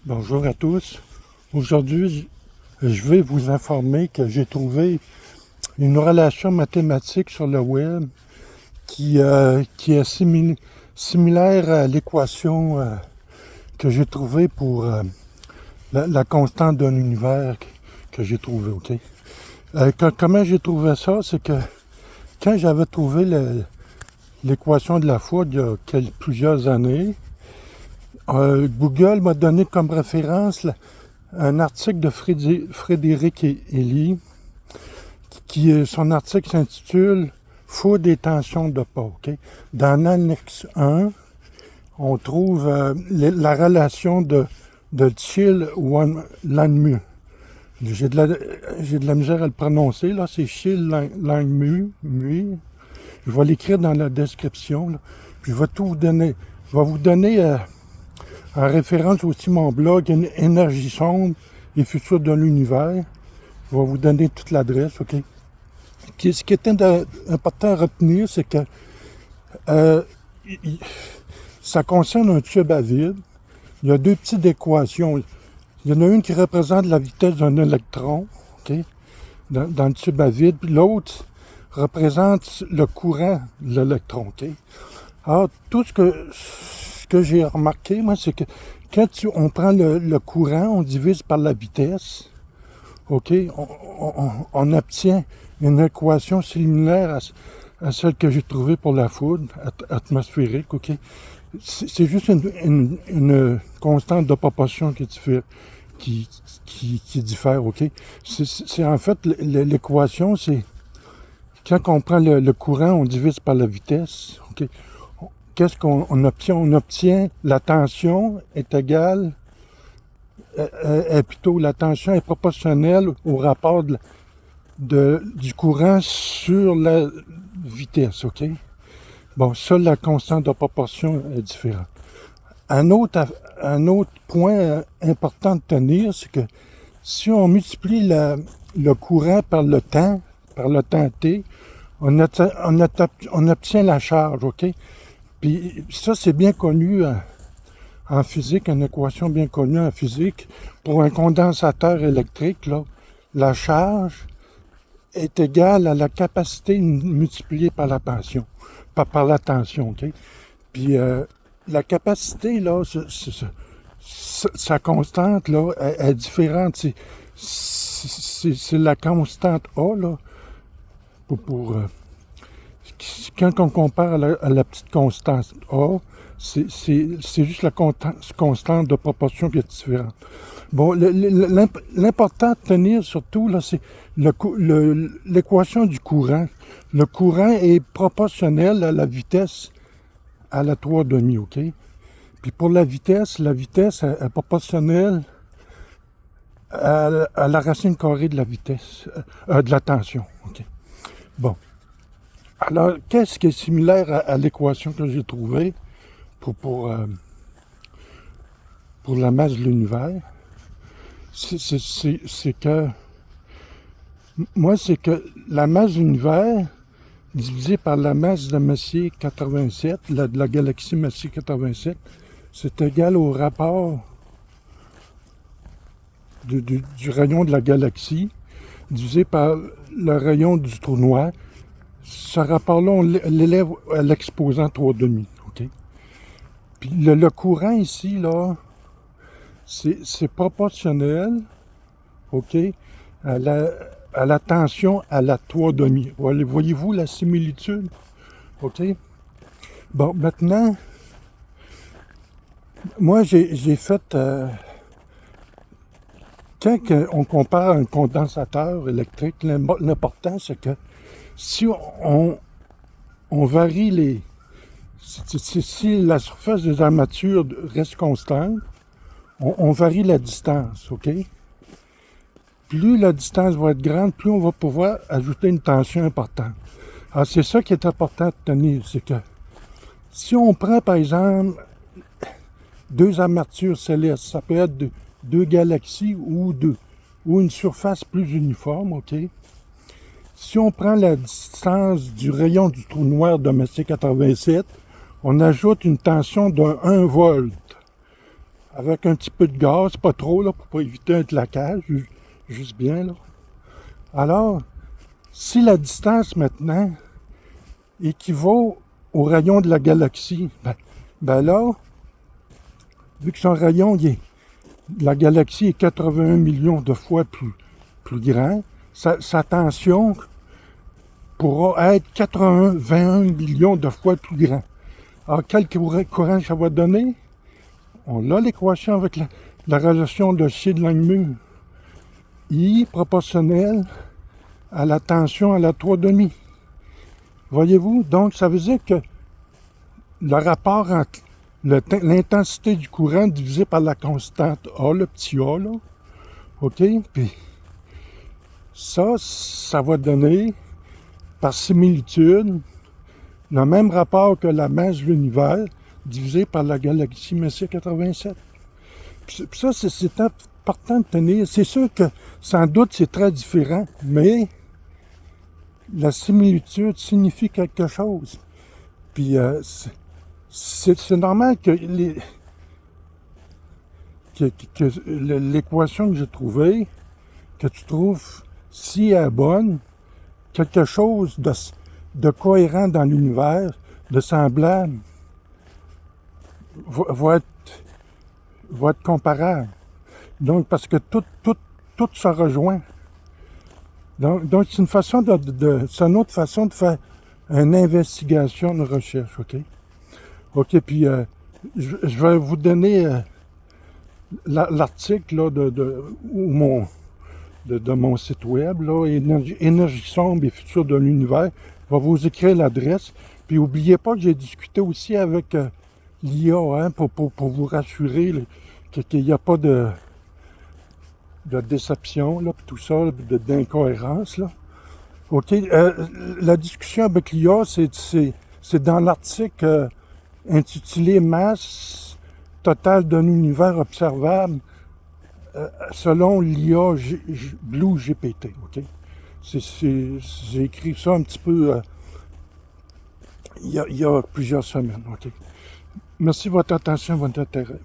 Bonjour à tous. Aujourd'hui, je vais vous informer que j'ai trouvé une relation mathématique sur le web qui est similaire à l'équation que j'ai trouvée pour la constante d'un univers que j'ai trouvé. OK? Comment j'ai trouvé ça? C'est que quand j'avais trouvé l'équation de la foudre il y a plusieurs années, Google m'a donné comme référence un article de Frédéric Ely, son article s'intitule Foudre et tension de pas. Okay? Dans l'annexe 1, on trouve la relation de Chill-Langmuir. J'ai de la misère à le prononcer, là, c'est Chill-Langmuir. Je vais l'écrire dans la description, là. Puis je vais tout vous donner. Je vais vous donner en référence aussi mon blog Énergie sombre et futur de l'univers. Je vais vous donner toute l'adresse, OK? Ce qui est important à retenir, c'est que ça concerne un tube à vide. Il y a deux petites équations. Il y en a une qui représente la vitesse d'un électron, OK? Dans le tube à vide, puis l'autre représente le courant de l'électron, OK? Alors, tout ce que j'ai remarqué, moi, c'est que quand on prend le courant, on divise par la vitesse, OK? On obtient une équation similaire à celle que j'ai trouvée pour la foudre atmosphérique, OK? C'est juste une constante de proportion qui diffère, OK? C'est en fait, l'équation, c'est quand on prend le courant, on divise par la vitesse, OK? Qu'est-ce qu'on obtient? On obtient la tension est égale, plutôt la tension est proportionnelle au rapport du courant sur la vitesse, OK? Bon, ça, la constante de proportion est différente. Un autre point important de tenir, c'est que si on multiplie le courant par le temps t, on obtient la charge, OK? Puis ça, c'est bien connu en physique, une équation bien connue en physique. Pour un condensateur électrique, là, la charge est égale à la capacité multipliée par la tension. Par la tension, OK? Puis la capacité, là, sa constante, là, est différente. C'est la constante A, là, quand on compare à la petite constante A, c'est juste la constante de proportion qui est différente. Bon, l'important à tenir surtout, là, c'est l'équation du courant. Le courant est proportionnel à la vitesse à la 3,5, OK? Puis pour la vitesse est proportionnelle à la racine carrée de la vitesse, de la tension, OK? Bon. Alors, qu'est-ce qui est similaire à l'équation que j'ai trouvée pour la masse de l'univers? C'est que la masse de l'univers divisée par la masse de Messier 87, de la galaxie Messier 87, c'est égal au rapport du rayon de la galaxie divisé par le rayon du trou noir. Ce rapport-là, on l'élève à l'exposant 3,5, OK? Puis le courant ici, là, c'est proportionnel, OK, à la tension à la 3,5. Voyez-vous la similitude? OK? Bon, maintenant, moi, j'ai fait... quand on compare un condensateur électrique, l'important, c'est que si on varie si la surface des armatures reste constante, on varie la distance, OK? Plus la distance va être grande, plus on va pouvoir ajouter une tension importante. Alors, c'est ça qui est important de tenir, c'est que si on prend, par exemple, deux armatures célestes, ça peut être deux galaxies ou une surface plus uniforme, OK? Si on prend la distance du rayon du trou noir de Messier 87, on ajoute une tension de 1 volt. avec un petit peu de gaz, pas trop, là, pour pas éviter un claquage, juste bien, là. Alors, si la distance maintenant équivaut au rayon de la galaxie, ben là, vu que son rayon, la galaxie est 81 millions de fois plus grand, sa tension pourra être 21 millions de fois plus grand. Alors, quel courant ça va donner? On a l'équation avec la relation de C de Langmuir. I proportionnel à la tension à la 3,5. Voyez-vous? Donc, ça veut dire que le rapport entre l'intensité du courant divisé par la constante A, le petit a, là, OK? Puis ça va donner, par similitude, le même rapport que la masse de l'univers divisé par la galaxie Messier 87. Puis ça, c'est important de tenir. C'est sûr que, sans doute, c'est très différent, mais la similitude signifie quelque chose. Puis c'est normal que l'équation que j'ai trouvée, que tu trouves, si elle est bonne, quelque chose de cohérent dans l'univers, de semblable, va être comparable. Donc, parce que tout se rejoint. Donc c'est une façon c'est une autre façon de faire une investigation, une recherche, OK? OK, puis je vais vous donner l'article là, de mon site web, là, Énergie sombre et futur de l'univers. Je vais vous écrire l'adresse. Puis n'oubliez pas que j'ai discuté aussi avec l'IA, hein, pour vous rassurer qu'il n'y a pas de déception, là, puis tout ça, d'incohérence, là. OK. La discussion avec l'IA, c'est dans l'article intitulé Masse totale d'un univers observable selon l'IA Blue GPT. OK? J'ai écrit ça un petit peu il y a plusieurs semaines. OK? Merci de votre attention, votre intérêt.